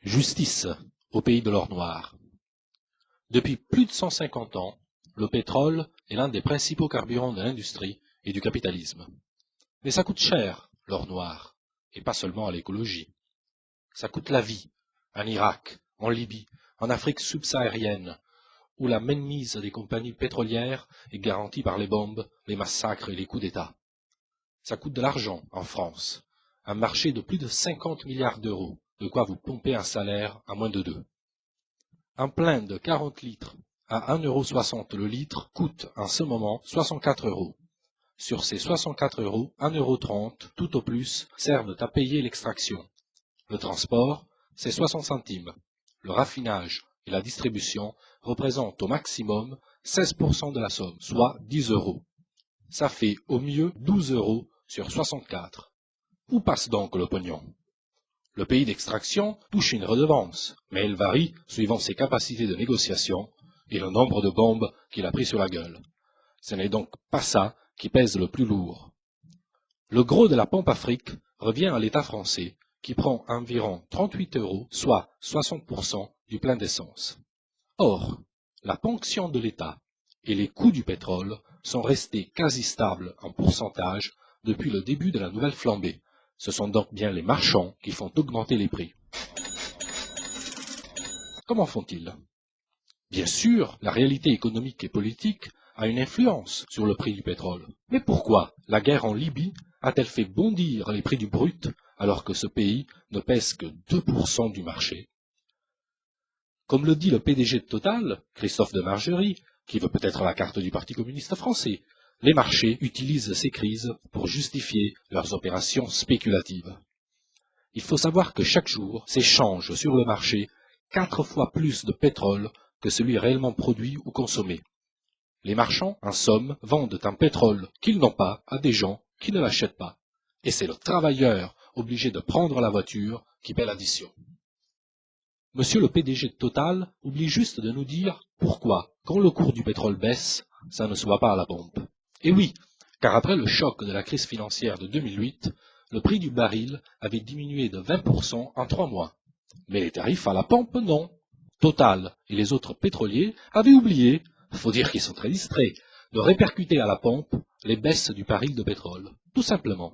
Justice au pays de l'or noir. Depuis plus de 150 ans, le pétrole est l'un des principaux carburants de l'industrie et du capitalisme. Mais ça coûte cher, l'or noir, et pas seulement à l'écologie. Ça coûte la vie, en Irak, en Libye, en Afrique subsaharienne, où la mainmise des compagnies pétrolières est garantie par les bombes, les massacres et les coups d'État. Ça coûte de l'argent en France, un marché de plus de 50 milliards d'euros, de quoi vous pomper un salaire à moins de 2. Un plein de 40 litres à 1,60 € le litre coûte en ce moment 64 €. Sur ces 64 €, 1,30 € tout au plus servent à payer l'extraction. Le transport, c'est 60 centimes. Le raffinage et la distribution représentent au maximum 16% de la somme, soit 10 €. Ça fait au mieux 12 € sur 64. Où passe donc le pognon? Le pays d'extraction touche une redevance, mais elle varie suivant ses capacités de négociation et le nombre de bombes qu'il a pris sur la gueule. Ce n'est donc pas ça qui pèse le plus lourd. Le gros de la pompe Afrique revient à l'État français, qui prend environ 38 €, soit 60% du plein d'essence. Or, la ponction de l'État et les coûts du pétrole sont restés quasi stables en pourcentage depuis le début de la nouvelle flambée. Ce sont donc bien les marchands qui font augmenter les prix. Comment font-ils? Bien sûr, la réalité économique et politique a une influence sur le prix du pétrole. Mais pourquoi la guerre en Libye a-t-elle fait bondir les prix du brut alors que ce pays ne pèse que 2% du marché? Comme le dit le PDG de Total, Christophe de Margerie, qui veut peut-être la carte du Parti communiste français, les marchés utilisent ces crises pour justifier leurs opérations spéculatives. Il faut savoir que chaque jour s'échange sur le marché 4 fois plus de pétrole que celui réellement produit ou consommé. Les marchands, en somme, vendent un pétrole qu'ils n'ont pas à des gens qui ne l'achètent pas. Et c'est le travailleur obligé de prendre la voiture qui paie l'addition. Monsieur le PDG de Total oublie juste de nous dire pourquoi, quand le cours du pétrole baisse, ça ne se voit pas à la pompe. Et oui, car après le choc de la crise financière de 2008, le prix du baril avait diminué de 20% en 3 mois. Mais les tarifs à la pompe, non. Total et les autres pétroliers avaient oublié, faut dire qu'ils sont très distraits, de répercuter à la pompe les baisses du baril de pétrole, tout simplement.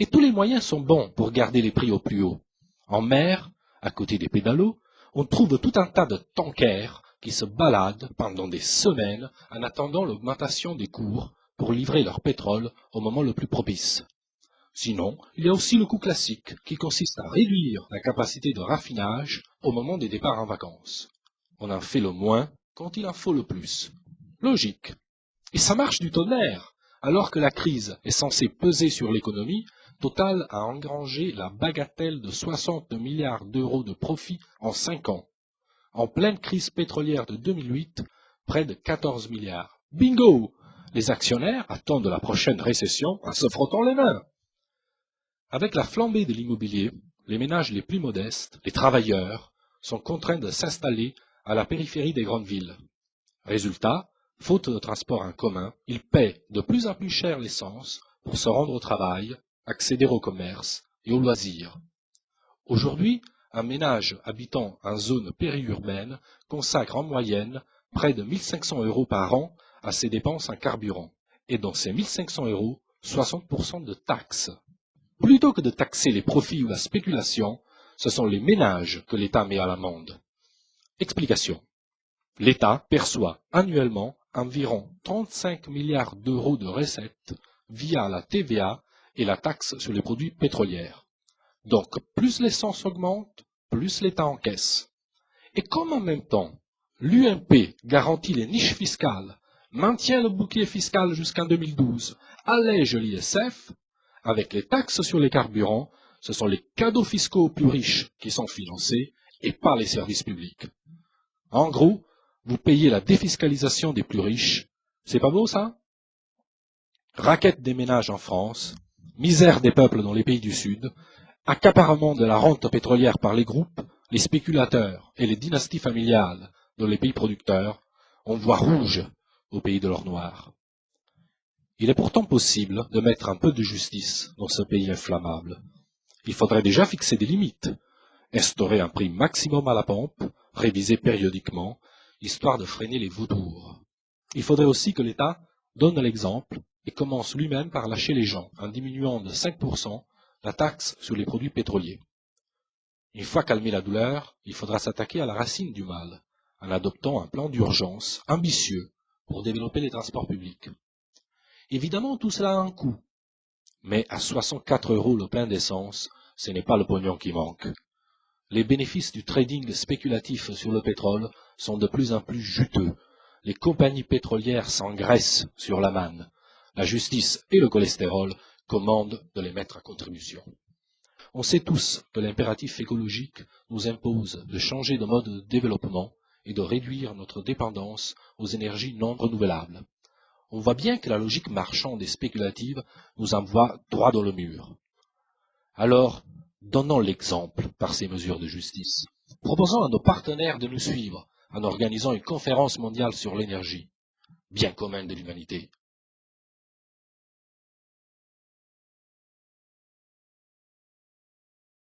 Et tous les moyens sont bons pour garder les prix au plus haut. En mer, à côté des pédalos, on trouve tout un tas de tankers qui se baladent pendant des semaines en attendant l'augmentation des cours pour livrer leur pétrole au moment le plus propice. Sinon, il y a aussi le coût classique qui consiste à réduire la capacité de raffinage au moment des départs en vacances. On en fait le moins quand il en faut le plus. Logique. Et ça marche du tonnerre. Alors que la crise est censée peser sur l'économie, Total a engrangé la bagatelle de 60 milliards d'euros de profit en 5 ans. En pleine crise pétrolière de 2008, près de 14 milliards. Bingo! Les actionnaires attendent la prochaine récession en se frottant les mains. Avec la flambée de l'immobilier, les ménages les plus modestes, les travailleurs, sont contraints de s'installer à la périphérie des grandes villes. Résultat, faute de transport en commun, ils paient de plus en plus cher l'essence pour se rendre au travail, accéder au commerce et aux loisirs. Aujourd'hui, un ménage habitant en zone périurbaine consacre en moyenne près de 1 500 € par an à ses dépenses en carburant, et dans ces 1 500 €, 60% de taxes. Plutôt que de taxer les profits ou la spéculation, ce sont les ménages que l'État met à l'amende. Explication. L'État perçoit annuellement environ 35 milliards d'euros de recettes via la TVA et la taxe sur les produits pétroliers. Donc, plus l'essence augmente, plus l'État encaisse. Et comme en même temps, l'UMP garantit les niches fiscales, maintient le bouclier fiscal jusqu'en 2012, allège l'ISF, avec les taxes sur les carburants, ce sont les cadeaux fiscaux aux plus riches qui sont financés et pas les services publics. En gros, vous payez la défiscalisation des plus riches. C'est pas beau ça? Raquette des ménages en France, misère des peuples dans les pays du Sud, accaparement de la rente pétrolière par les groupes, les spéculateurs et les dynasties familiales dans les pays producteurs, on voit rouge au pays de l'or noir. Il est pourtant possible de mettre un peu de justice dans ce pays inflammable. Il faudrait déjà fixer des limites instaurer un prix maximum à la pompe, révisé périodiquement, histoire de freiner les vautours. Il faudrait aussi que l'État donne l'exemple et commence lui-même par lâcher les gens en diminuant de 5% la taxe sur les produits pétroliers. Une fois calmée la douleur, il faudra s'attaquer à la racine du mal, en adoptant un plan d'urgence ambitieux pour développer les transports publics. Évidemment, tout cela a un coût, mais à 64 € le plein d'essence, ce n'est pas le pognon qui manque. Les bénéfices du trading spéculatif sur le pétrole sont de plus en plus juteux. Les compagnies pétrolières s'engraissent sur la manne. La justice et le cholestérol commandent de les mettre à contribution. On sait tous que l'impératif écologique nous impose de changer de mode de développement et de réduire notre dépendance aux énergies non renouvelables. On voit bien que la logique marchande et spéculative nous envoie droit dans le mur. Alors, donnons l'exemple par ces mesures de justice. Proposons à nos partenaires de nous suivre en organisant une conférence mondiale sur l'énergie, bien commun de l'humanité.